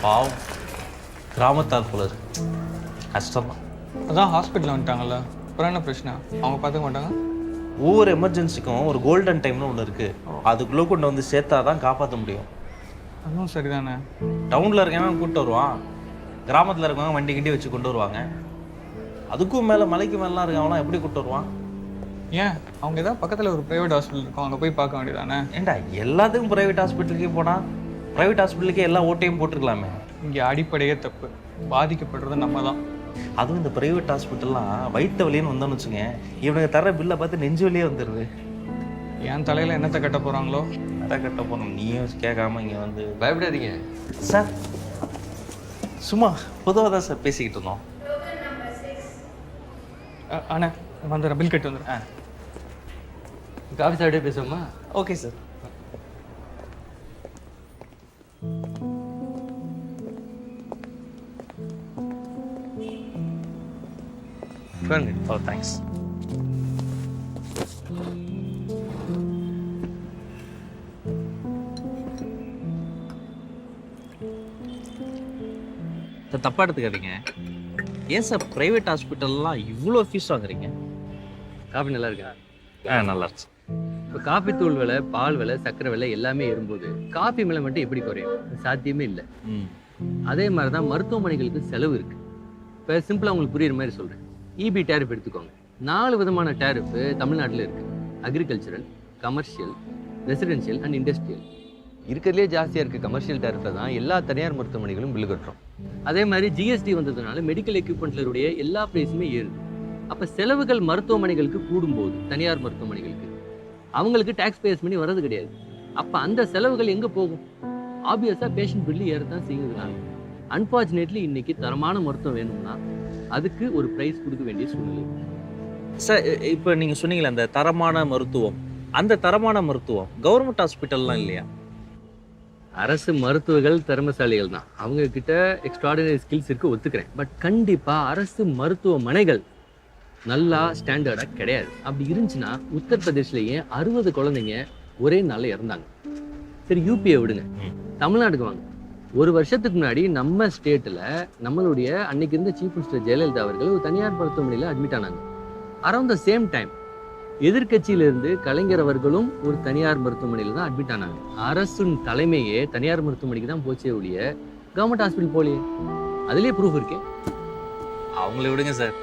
பாவம் கிராமத்தார் போல இருக்கு. கஷ்டம்தான். அதான் ஹாஸ்பிட்டலில் வந்துட்டாங்கல்ல, அப்புறம் என்ன பிரச்சனை? அவங்க பார்த்துக்க மாட்டாங்க? ஒவ்வொரு எமர்ஜென்சிக்கும் ஒரு கோல்டன் டைம்னு ஒன்று இருக்குது. அதுக்குள்ளே கொண்டு வந்து சேர்த்தா தான் காப்பாற்ற முடியும். அதுவும் சரிதானே. டவுனில் இருக்கவன் கூப்பிட்டு வருவான், கிராமத்தில் இருக்கவங்க வண்டி கிண்டி வச்சு கொண்டு வருவாங்க. அதுக்கும் மேலே மலைக்கு மேலாம் இருக்கவங்களாம் எப்படி கூப்பிட்டு வருவான்? ஏன் அவங்க ஏதாவது பக்கத்தில் ஒரு ப்ரைவேட் ஹாஸ்பிட்டல் இருக்கும், அங்கே போய் பார்க்க வேண்டியதானே? ஏண்டா எல்லாத்துக்கும் ப்ரைவேட் ஹாஸ்பிட்டலுக்கே போனால் ப்ரைவேட் ஹாஸ்பிட்டலுக்கே எல்லா ஓட்டையும் போட்டிருக்கலாமே. இங்கே அடிப்படையே தப்பு, பாதிக்கப்படுறது நம்ம தான். அதுவும் இந்த ப்ரைவேட் ஹாஸ்பிட்டல்லாம் வயிற்று வலின்னு வந்தோன்னு வச்சுங்க, இவனுக்கு தர பில்லை பார்த்து நெஞ்சு வலியே வந்துடுது. என் தலையில் என்னத்தை கட்ட போகிறாங்களோ அதை கட்ட போகிறோம். நீயும் கேட்காம இங்கே வந்து பயப்படாதீங்க சார். சும்மா பொதுவாக தான் சார் பேசிக்கிட்டு இருந்தோம். அண்ணா வந்துடுறேன், பில் கட்டு வந்துடுறேன். காஃபி சாப்பிட்டே பேசுவோமா? Okay sir. Oh thanks. தப்பா எடுத்துக்காதீங்க. ஏன் சார் ப்ரைவேட் ஹாஸ்பிட்டல்லாம் இவ்வளோ ஃபீஸ் வாங்குறீங்க? காஃபி நல்லா இருக்கா? நல்லா இருந்துச்சு. இப்போ காஃபி தூள் விலை, பால் விலை, சர்க்கரை விலை எல்லாமே ஏறும்போது காஃபி விலை மட்டும் எப்படி குறையும்? சாத்தியமே இல்லை. அதே மாதிரி தான் மருத்துவமனைகளுக்கு செலவு இருக்கு. இப்போ சிம்பிளாக உங்களுக்கு புரியுற மாதிரி சொல்கிறேன். இபி டேரிஃப் எடுத்துக்கோங்க. 4 விதமான டேரிஃப் தமிழ்நாட்டில் இருக்கு. Agricultural, commercial, residential and industrial. இருக்கிறதுலே ஜாஸ்தியாக இருக்க கமர்ஷியல் டேரிஃபில் தான் எல்லா தனியார் மருத்துவமனைகளும் பில்லு கட்டுறோம். அதே மாதிரி ஜிஎஸ்டி வந்ததுனால மெடிக்கல் எக்யூப்மெண்ட்களுடைய எல்லா ப்ரைஸுமே ஏறுது. அப்போ செலவுகள் மருத்துவமனைகளுக்கு கூடும்போது தனியார் மருத்துவமனைகளுக்கு அவங்களுக்கு டேக்ஸ் பேஸ் பண்ணி வர்றது கிடையாது. அப்போ அந்த செலவுகள் எங்கே போகும்? ஆப்வியஸாக பேஷண்ட் பில்லு ஏறத்தான் செய்யுதுனால. அன்ஃபார்ச்சுனேட்லி இன்னைக்கு தரமான மருத்துவம் வேணும்னா அதுக்கு ஒரு ப்ரைஸ் கொடுக்க வேண்டிய சூழ்நிலை. சார் இப்போ நீங்கள் சொன்னீங்களே அந்த தரமான மருத்துவம், அந்த தரமான மருத்துவம் கவர்மெண்ட் ஹாஸ்பிட்டல்லாம் இல்லையா? அரசு மருத்துவர்கள் திறமைசாலிகள் தான், அவங்க கிட்ட எக்ஸ்ட்ராடினரி ஸ்கில்ஸ் இருக்கு, ஒத்துக்கிறேன். பட் கண்டிப்பாக அரசு மருத்துவமனைகள் நல்லா ஸ்டாண்டர்டாக கிடையாது. அப்படி இருந்துச்சுன்னா உத்தரப்பிரதேஷ்லேயே 60 குழந்தைங்க ஒரே நாளில் இறந்தாங்க. சரி, யூபியை விடுங்க, தமிழ்நாட்டுக்கு வாங்க. ஒரு வருஷத்துக்கு முன்னாடி நம்ம ஸ்டேட்டில் நம்மளுடைய அன்னைக்கு இருந்த சீஃப் மினிஸ்டர் ஜெயலலிதா அவர்கள் ஒரு தனியார் மருத்துவமனையில் அட்மிட் ஆனாங்க. அரௌண்ட் த சேம் டைம் எதிர்கட்சியிலிருந்து கலைஞர் அவர்களும் ஒரு தனியார் மருத்துவமனையில் தான் அட்மிட் ஆனாங்க. அரசின் தலைமையே தனியார் மருத்துவமனைக்கு தான் போச்சே ஒழிய கவர்மெண்ட் ஹாஸ்பிட்டல் போலியே. அதுலேயே ப்ரூஃப் இருக்கே. அவங்கள விடுங்க சார்,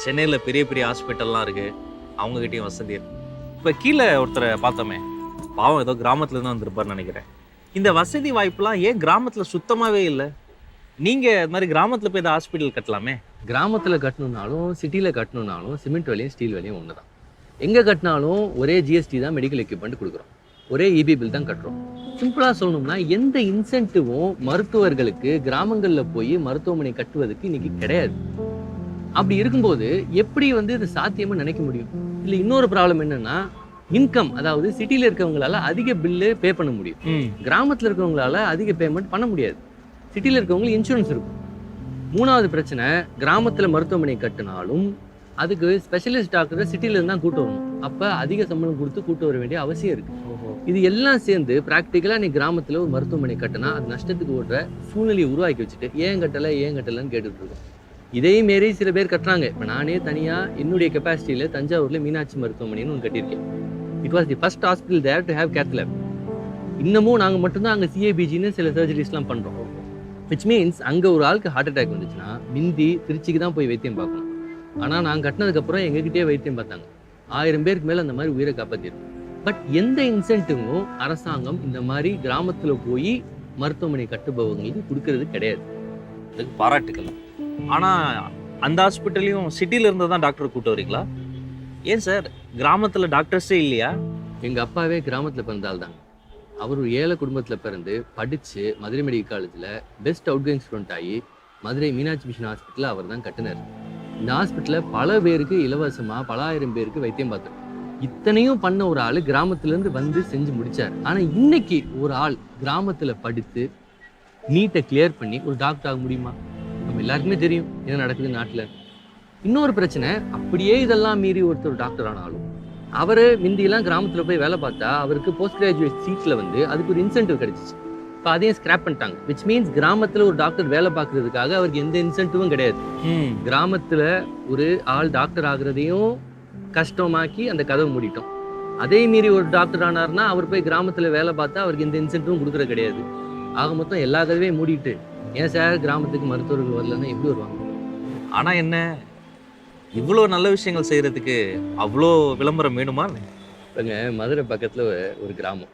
சென்னையில் பெரிய பெரிய ஹாஸ்பிட்டல்லாம் இருக்குது, அவங்ககிட்டயும் வசதி இருக்கு. இப்போ கீழே ஒருத்தரை பார்த்தோமே, பாவம் ஏதோ கிராமத்துலேருந்து வந்திருப்பார்னு நினைக்கிறேன். இந்த வசதி வாய்ப்புலாம் ஏன் கிராமத்தில் சுத்தமாகவே இல்லை? நீங்கள் இது மாதிரி கிராமத்தில் போய் இந்த ஹாஸ்பிட்டல் கட்டலாமே. கிராமத்தில் கட்டணுன்னாலும் சிட்டியில் கட்டணுன்னாலும் சிமெண்ட் விலையும் ஸ்டீல் விலையும் ஒன்று தான். எங்கே கட்டினாலும் ஒரே ஜிஎஸ்டி தான் மெடிக்கல் எக்யூப்மெண்ட் கொடுக்குறோம், ஒரே இபி பில் தான் கட்டுறோம். சிம்பிளாக சொல்லணும்னா எந்த இன்சென்டிவும் மருத்துவர்களுக்கு கிராமங்களில் போய் மருத்துவமனை கட்டுவதற்கு இன்னைக்கு கிடையாது. அப்படி இருக்கும்போது எப்படி இது சாத்தியமாக நினைக்க முடியும்? இல்லை இன்னொரு ப்ராப்ளம் என்னன்னா இன்கம், அதாவது சிட்டியில் இருக்கவங்களால அதிக பில்லு பே பண்ண முடியும், கிராமத்தில் இருக்கவங்களால அதிக பேமெண்ட் பண்ண முடியாது. சிட்டியில் இருக்கவங்களுக்கு இன்சூரன்ஸ் இருக்கும். 3வது பிரச்சனை, கிராமத்தில் மருத்துவமனை கட்டினாலும் அதுக்கு ஸ்பெஷலிஸ்ட் டாக்டரை சிட்டியிலேருந்து தான் கூட்டு வரணும். அப்போ அதிக சம்பளம் கொடுத்து கூட்டு வர வேண்டிய அவசியம் இருக்கு. இது எல்லாம் சேர்ந்து ப்ராக்டிக்கலாக நீ கிராமத்தில் ஒரு மருத்துவமனை கட்டினா அது நஷ்டத்துக்கு ஓடுற சூழ்நிலையை உருவாக்கி வச்சுட்டு ஏன் கட்டலைன்னு கேட்டுட்டு இருக்கோம். இதே மாரி சில பேர் கட்டுறாங்க. இப்போ நானே தனியாக என்னுடைய கெப்பாசிட்டியில் தஞ்சாவூரில் மீனாட்சி மருத்துவமனைன்னு ஒன்று கட்டியிருக்கேன். It was the first hospital there to have cath lab. இன்னமும் நாங்கள் மட்டும்தான் அங்கே சிஏபிஜின்னு சில சர்ஜரிஸ்லாம் பண்ணுறோம். விச் மீன்ஸ் அங்கே ஒரு ஆளுக்கு ஹார்ட் அட்டாக் வந்துச்சுன்னா மிந்தி திருச்சிக்கு தான் போய் வைத்தியம் பார்க்கணும். ஆனால் நாங்கள் கட்டினதுக்கப்புறம் எங்ககிட்டயே வைத்தியம் பார்த்தாங்க. 1000 பேருக்கு மேலே அந்த மாதிரி உயிரை காப்பாற்றிருக்கோம். பட் எந்த இன்சென்டிவும் அரசாங்கம் இந்த மாதிரி கிராமத்தில் போய் மருத்துவமனை கட்டுபவங்களுக்கு கொடுக்கறது கிடையாது. அதுக்கு பாராட்டுக்கள். ஆனால் அந்த ஹாஸ்பிட்டல்லையும் சிட்டியில் இருந்து தான் டாக்டர் கூப்பிட்டு வரீங்களா? ஏன் சார் கிராமத்தில் டாக்டர்ஸே இல்லையா? எங்கள் அப்பாவே கிராமத்தில் பிறந்தால் தாங்க. அவர் ஒரு ஏழை குடும்பத்தில் பிறந்து படித்து மதுரை மெடிக்கல் காலேஜில் பெஸ்ட் அவுட்கோயிங் ஸ்டூடெண்ட் ஆகி மதுரை மீனாட்சி மிஷன் ஹாஸ்பிட்டலில் அவர் தான் கட்டினார். இந்த ஹாஸ்பிட்டலில் பல பேருக்கு இலவசமாக பல 1000 பேருக்கு வைத்தியம் பார்த்தார். இத்தனையும் பண்ண ஒரு ஆள் கிராமத்துலேருந்து வந்து செஞ்சு முடித்தார். ஆனால் இன்னைக்கு ஒரு ஆள் கிராமத்தில் படித்து நீட்டை கிளியர் பண்ணி ஒரு டாக்டர் ஆக முடியுமா? நம்ம எல்லாருக்குமே தெரியும் என்ன நடக்குது நாட்டில். இன்னொரு பிரச்சனை, அப்படியே இதெல்லாம் மீறி ஒருத்தர் டாக்டர் ஆனாலும் அவர் முந்தியெல்லாம் கிராமத்தில் போய் வேலை பார்த்தா அவருக்கு போஸ்ட் கிராஜுவேட் சீட்டில் அதுக்கு ஒரு இன்சென்டிவ் கிடைச்சிச்சு. இப்போ அதையும் ஸ்கிராப் பண்ணிட்டாங்க. விச் மீன்ஸ் கிராமத்தில் ஒரு டாக்டர் வேலை பார்க்கறதுக்காக அவருக்கு எந்த இன்சென்டிவும் கிடையாது. கிராமத்தில் ஒரு ஆள் டாக்டர் ஆகுறதையும் கஷ்டமாக்கி அந்த கதவை மூடிட்டோம். அதே மீறி ஒரு டாக்டர் ஆனார்னா அவர் போய் கிராமத்தில் வேலை பார்த்தா அவருக்கு எந்த இன்சென்டிவும் கொடுக்குறது கிடையாது. ஆக மொத்தம் எல்லா கதவையும் மூடிட்டு ஏன் சார் கிராமத்துக்கு மருத்துவர்கள் வரலன்னா எப்படி வருவாங்க? ஆனா என்ன, இவ்வளோ நல்ல விஷயங்கள் செய்யறதுக்கு அவ்வளோ விளம்பரம் வேணுமா? இப்போங்க மதுரை பக்கத்தில் ஒரு கிராமம்.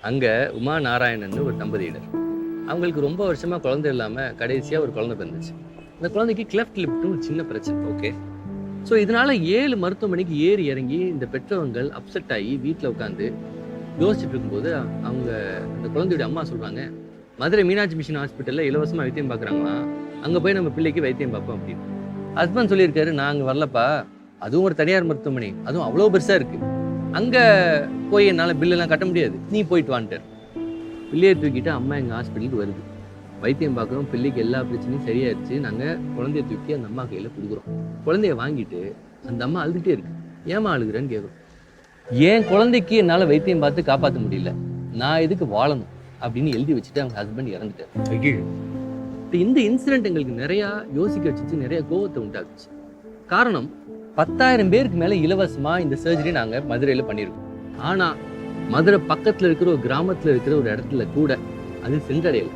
அங்கே உமா நாராயணன் ஒரு தம்பதியினர். அவங்களுக்கு ரொம்ப வருஷமாக குழந்தை இல்லாமல் கடைசியாக ஒரு குழந்தை பிறந்துச்சு. அந்த குழந்தைக்கு கிளெஃப்ட் லிப்னு ஒரு சின்ன பிரச்சனை. ஓகே. ஸோ இதனால 7 மருத்துவமனைக்கு ஏறி இறங்கி இந்த பெற்றவங்கள் அப்செட் ஆகி வீட்டில் உட்காந்து யோசிச்சுட்டு இருக்கும்போது அவங்க அந்த குழந்தையுடைய அம்மா சொல்கிறாங்க, மதுரை மீனாட்சி மிஷன் ஹாஸ்பிட்டலில் இலவசமாக வைத்தியம் பார்க்குறாங்களா, அங்கே போய் நம்ம பிள்ளைக்கு வைத்தியம் பார்ப்போம் அப்படின்னு. ஹஸ்பண்ட் சொல்லியிருக்காரு, நான் அங்கே வரலப்பா, அதுவும் ஒரு தனியார் மருத்துவமனை, அதுவும் அவ்வளோ பெருசாக இருக்குது, அங்கே போய் என்னால் பில்லெல்லாம் கட்ட முடியாது, நீ போயிட்டு வான்ட்டார். பிள்ளையை தூக்கிட்டு அம்மா எங்கள் ஹாஸ்பிட்டலுக்கு வருது. வைத்தியம் பார்க்குறோம், பிள்ளைக்கு எல்லா பிரச்சனையும் சரியாயிருச்சு. நாங்கள் குழந்தைய தூக்கி அந்த அம்மா கையில் கொடுக்குறோம். குழந்தைய வாங்கிட்டு அந்த அம்மா அழுதுகிட்டே இருக்கு. ஏமா அழுகுறேன்னு கேட்குறோம். என் குழந்தைக்கு என்னால் வைத்தியம் பார்த்து காப்பாற்ற முடியல, நான் எதுக்கு வாழணும் அப்படின்னு எழுதி வச்சுட்டு அவங்க ஹஸ்பண்ட் இறந்துட்டார். இப்போ இந்த இன்சிடென்ட் எங்களுக்கு நிறையா யோசிக்க வச்சுச்சு, நிறைய கோவத்தை உண்டாக்குச்சு. காரணம், 10,000 பேருக்கு மேலே இலவசமாக இந்த சர்ஜரி நாங்கள் மதுரையில் பண்ணியிருக்கோம். ஆனால் மதுரை பக்கத்தில் இருக்கிற ஒரு கிராமத்தில் இருக்கிற ஒரு இடத்துல கூட அது சென்றடையலை.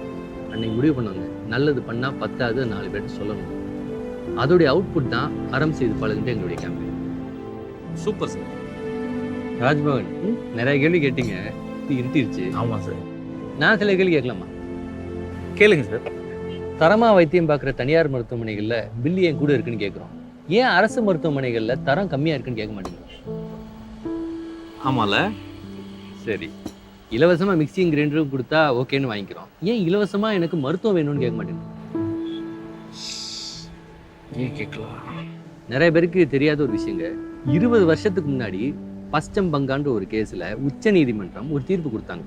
அன்னைக்கு முடிவு பண்ணாங்க, நல்லது பண்ணால் 10வது 4 பேர்ட்டு சொல்லணும். அதோடைய அவுட்புட் தான் அறம் செய்து பழகுன்ற எங்களுடைய கேம்பெயின். Super sir. ராஜ்பவன், நிறைய கேள்வி கேட்டீங்க, இது இருட்டிருச்சு. ஆமாம் சார். நான் சில கேள்வி கேட்கலாமா? கேளுங்க சார். தரமாக வைத்தியம் பார்க்குற தனியார் மருத்துவமனைகளில் பில்லு ஏன் கூட இருக்குன்னு கேட்குறோம். ஏன் அரசு மருத்துவமனைகளில் தரம் கம்மியாக இருக்குன்னு கேட்க மாட்டேங்குது? ஆமால. சரி, இலவசமாக மிக்சிங் கிரைண்டரும் கொடுத்தா ஓகேன்னு வாங்கிக்கிறோம். ஏன் இலவசமாக எனக்கு மருத்துவம் வேணும்னு கேட்க மாட்டேங்குது? ஏன் கேட்கலாம்? நிறைய பேருக்கு தெரியாத ஒரு விஷயங்க, 20 வருஷத்துக்கு முன்னாடி பஸ்டம் பங்கான்ற ஒரு கேஸில் உச்ச நீதிமன்றம் ஒரு தீர்ப்பு கொடுத்தாங்க.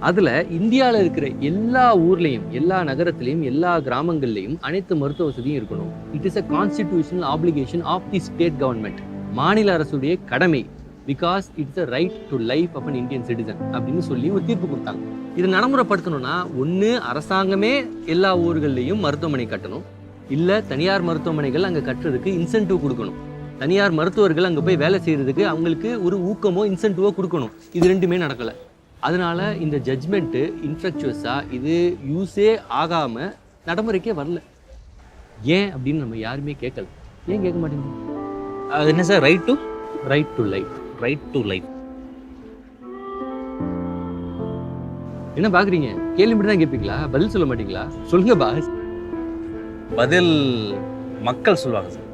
அதில் இந்தியாவில் இருக்கிற எல்லா ஊர்லேயும், எல்லா நகரத்துலேயும், எல்லா கிராமங்கள்லேயும் அனைத்து மருத்துவ வசதியும் இருக்கணும். It is a constitutional application of the state government, மாநில அரசுடைய கடமை, because it's a right to life of an Indian citizen அப்படின்னு சொல்லி ஒரு தீர்ப்பு கொடுத்தாங்க. இதை நடைமுறைப்படுத்தணும்னா ஒன்று அரசாங்கமே எல்லா ஊர்கள்லையும் மருத்துவமனை கட்டணும், இல்லை தனியார் மருத்துவமனைகள் அங்கே கட்டுறதுக்கு இன்சென்டிவ் கொடுக்கணும். தனியார் மருத்துவர்கள் அங்கே போய் வேலை செய்கிறதுக்கு அவங்களுக்கு ஒரு ஊக்கமோ இன்சென்டிவோ கொடுக்கணும். இது ரெண்டுமே நடக்கலை. அதனால இந்த ஜட்ஜ்மெண்ட்டு இன்ஃபெக்சுவஸாக இது யூஸே ஆகாமல் நடைமுறைக்கே வரல. ஏன் அப்படின்னு நம்ம யாருமே கேட்கல. ஏன் கேட்க மாட்டேங்குது? அது என்ன sir? Right to life. Right to life. என்ன பார்க்குறீங்க? கேள்வி மட்டும் தான் கேட்பீங்களா? பதில் சொல்ல மாட்டீங்களா? சொல்லுங்க பாஸ். பதில் மக்கள் சொல்லுவாங்க சார்.